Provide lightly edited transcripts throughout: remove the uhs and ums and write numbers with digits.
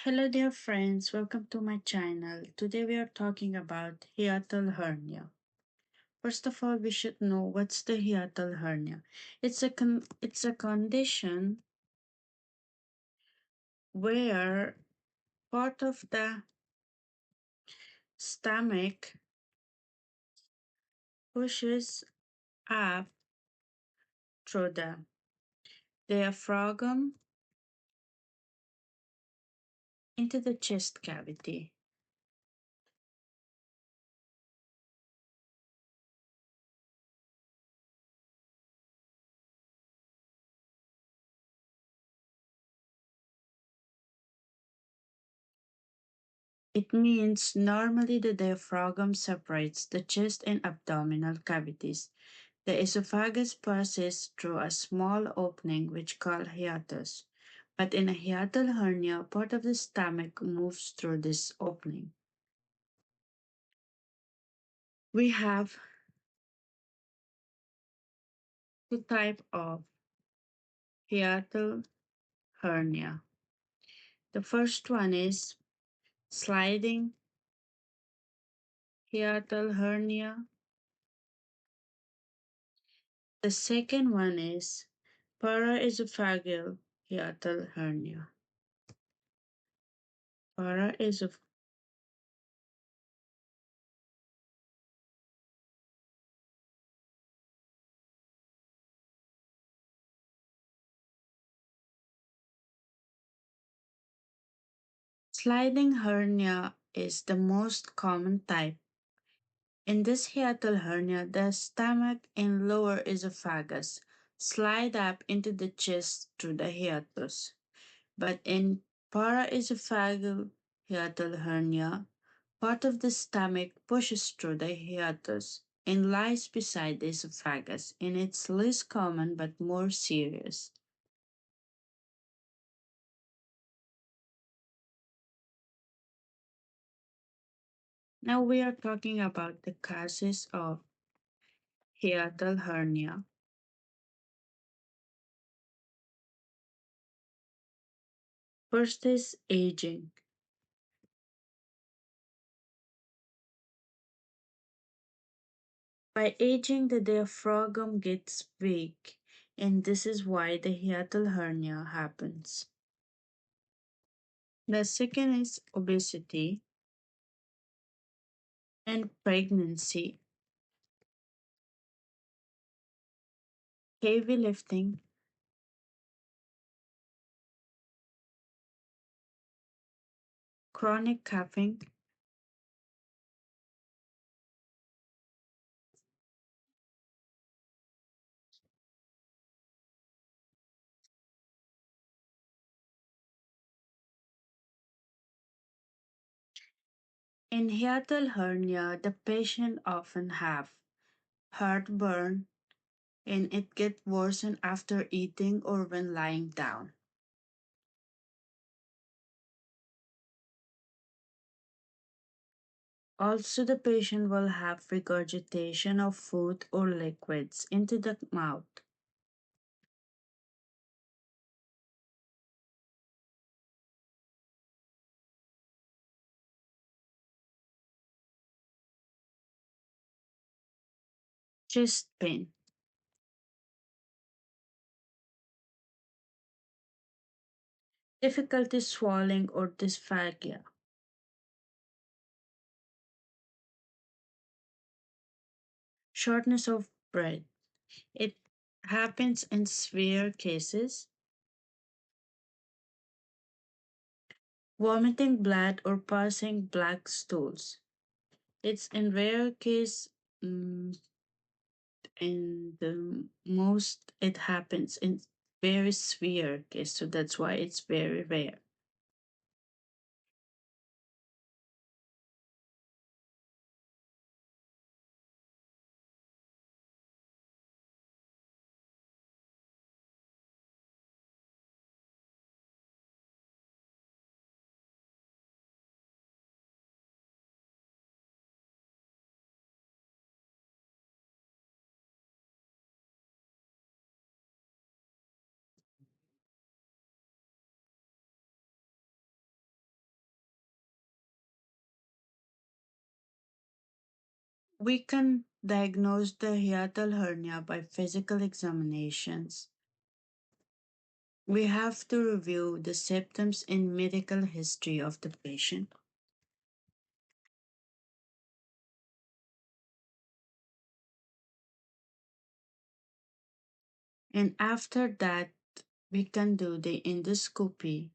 Hello, dear friends. Welcome to my channel. Today we are talking about hiatal hernia. First of all, we should know what's the hiatal hernia. It's a condition where part of the stomach pushes up through the diaphragm into the chest cavity. It means normally the diaphragm separates the chest and abdominal cavities. The esophagus passes through a small opening which called hiatus, but in a hiatal hernia, part of the stomach moves through this opening. We have two types of hiatal hernia. The first one is sliding hiatal hernia. The second one is paraesophageal hiatal hernia. Paraesoph Sliding hernia is the most common type. In this hiatal hernia, the stomach and lower esophagus slide up into the chest through the hiatus. But in paraesophageal hiatal hernia, part of the stomach pushes through the hiatus and lies beside the esophagus, and it's less common but more serious. Now we are talking about the causes of hiatal hernia. First is aging. By aging, the diaphragm gets weak, and this is why the hiatal hernia happens. The second is obesity and pregnancy. Heavy lifting, chronic coughing, in hiatal hernia, the patient often have heartburn, and it gets worsened after eating or when lying down. Also, the patient will have regurgitation of food or liquids into the mouth. Chest pain, difficulty swallowing or dysphagia, shortness of breath. It happens in severe cases. Vomiting blood or passing black stools. It's in rare case, in the most it happens in very severe case, so that's why it's very rare. We can diagnose the hiatal hernia by physical examinations. We have to review the symptoms and medical history of the patient. And after that, we can do the endoscopy.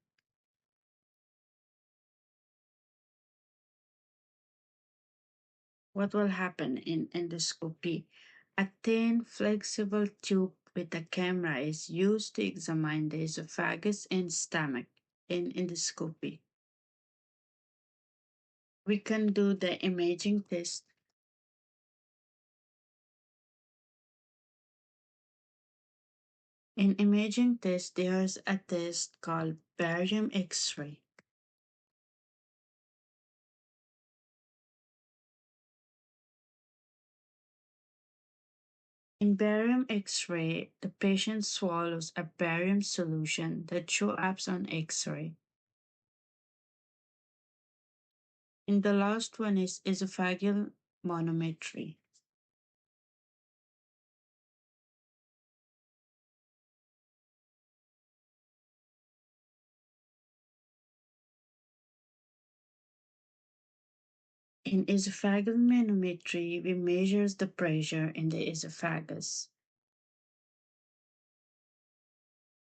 What will happen in endoscopy? A thin, flexible tube with a camera is used to examine the esophagus and stomach in endoscopy. We can do the imaging test. In imaging test, there's a test called barium X-ray. In barium X-ray, the patient swallows a barium solution that shows up on X-ray. And the last one is esophageal manometry. In esophageal manometry, we measure the pressure in the esophagus.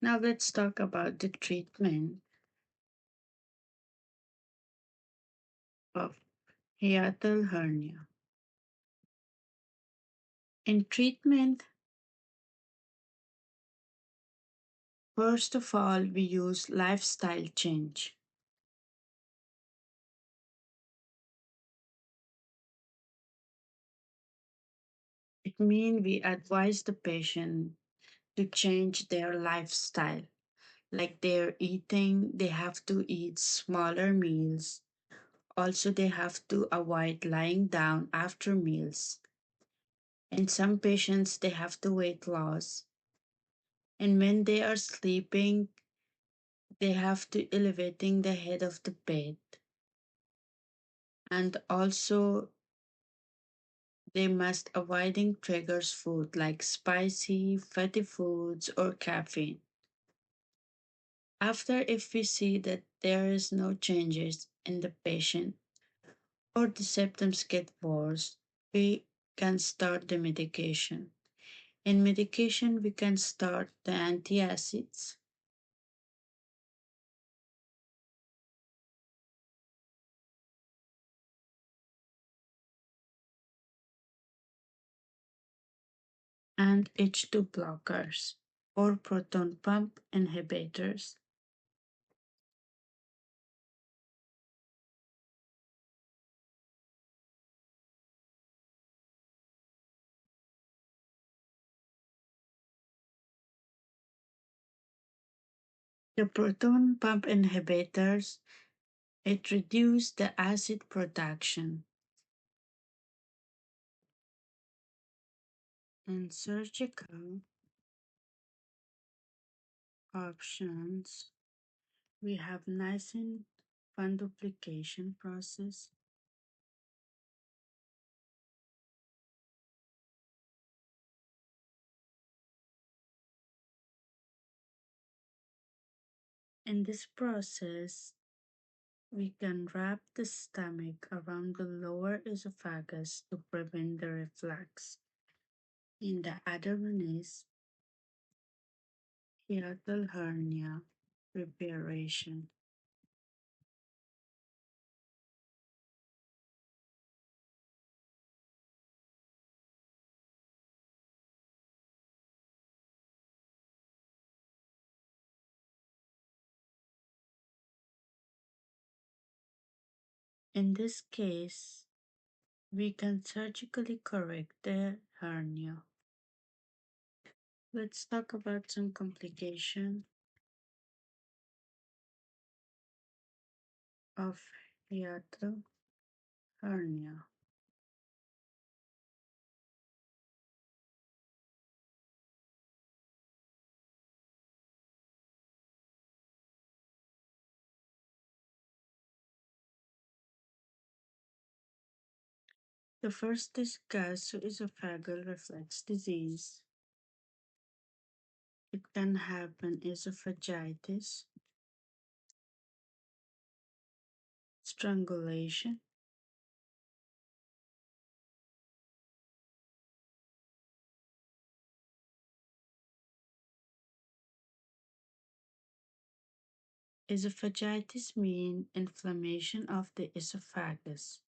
Now let's talk about the treatment of hiatal hernia. In treatment, first of all, we use lifestyle change. It means we advise the patient to change their lifestyle. Like they're eating, they have to eat smaller meals. Also, they have to avoid lying down after meals. In some patients, they have to weight loss. And when they are sleeping, they have to elevating the head of the bed. And also, they must avoiding triggers food like spicy, fatty foods, or caffeine. After, if we see that there is no changes in the patient or the symptoms get worse, we can start the medication. In medication, we can start the antacids. And H2 blockers or proton pump inhibitors. The proton pump inhibitors, it reduces the acid production. In surgical options, we have niacin fundoplication process. In this process, we can wrap the stomach around the lower esophagus to prevent the reflux. In the other one is hiatal hernia preparation. In this case, we can surgically correct the hernia. Let's talk about some complication of hiatal hernia. The first is gastroesophageal reflux disease. It can happen esophagitis, strangulation, esophagitis means inflammation of the esophagus,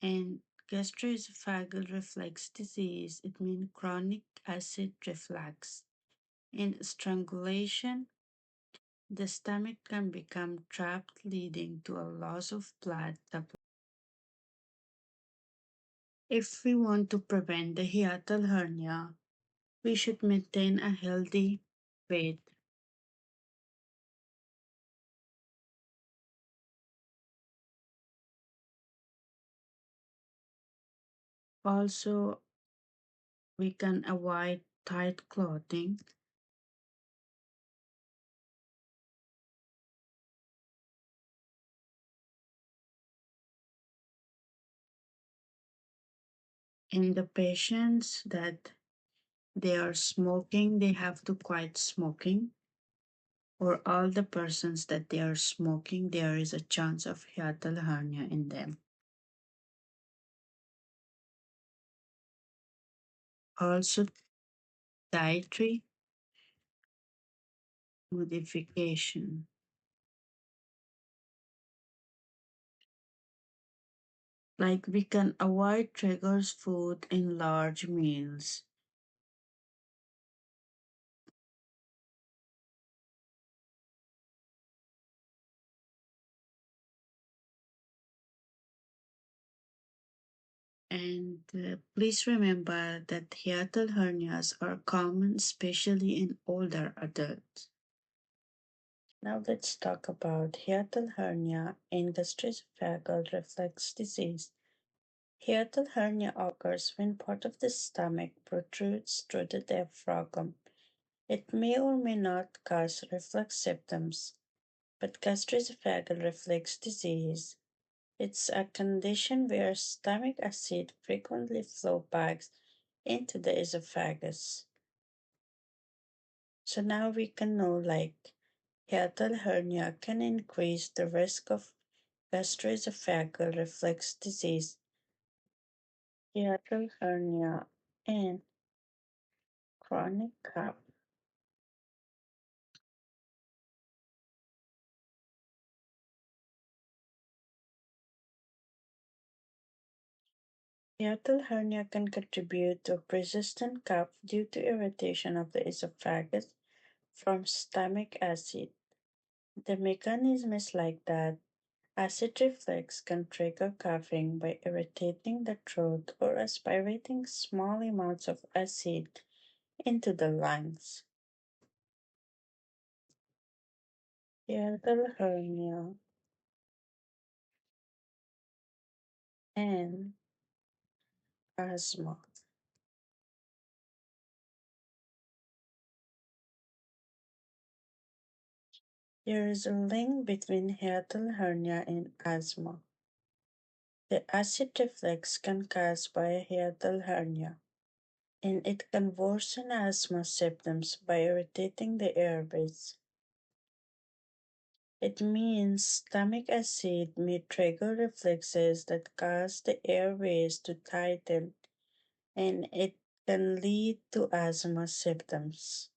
and gastroesophageal reflux disease, it means chronic acid reflux. In strangulation, the stomach can become trapped, leading to a loss of blood supply. If we want to prevent the hiatal hernia, we should maintain a healthy weight. Also, we can avoid tight clothing. In the patients that they are smoking, they have to quit smoking. Or all the persons that they are smoking, there is a chance of hiatal hernia in them. Also, dietary modification. Like we can avoid triggers food in large meals. And please remember that hiatal hernias are common, especially in older adults. Now let's talk about hiatal hernia and gastroesophageal reflux disease. Hiatal hernia occurs when part of the stomach protrudes through the diaphragm. It may or may not cause reflux symptoms, but gastroesophageal reflux disease, it's a condition where stomach acid frequently flow back into the esophagus. So now we can know like hiatal hernia can increase the risk of gastroesophageal reflux disease, hiatal hernia, and chronic cough. Hiatal hernia can contribute to persistent cough due to irritation of the esophagus from stomach acid. The mechanism is like that. Acid reflux can trigger coughing by irritating the throat or aspirating small amounts of acid into the lungs. Hiatal hernia and asthma. There is a link between hiatal hernia and asthma. The acid reflux can cause by a hiatal hernia, and it can worsen asthma symptoms by irritating the airways. It means stomach acid may trigger reflexes that cause the airways to tighten, and it can lead to asthma symptoms.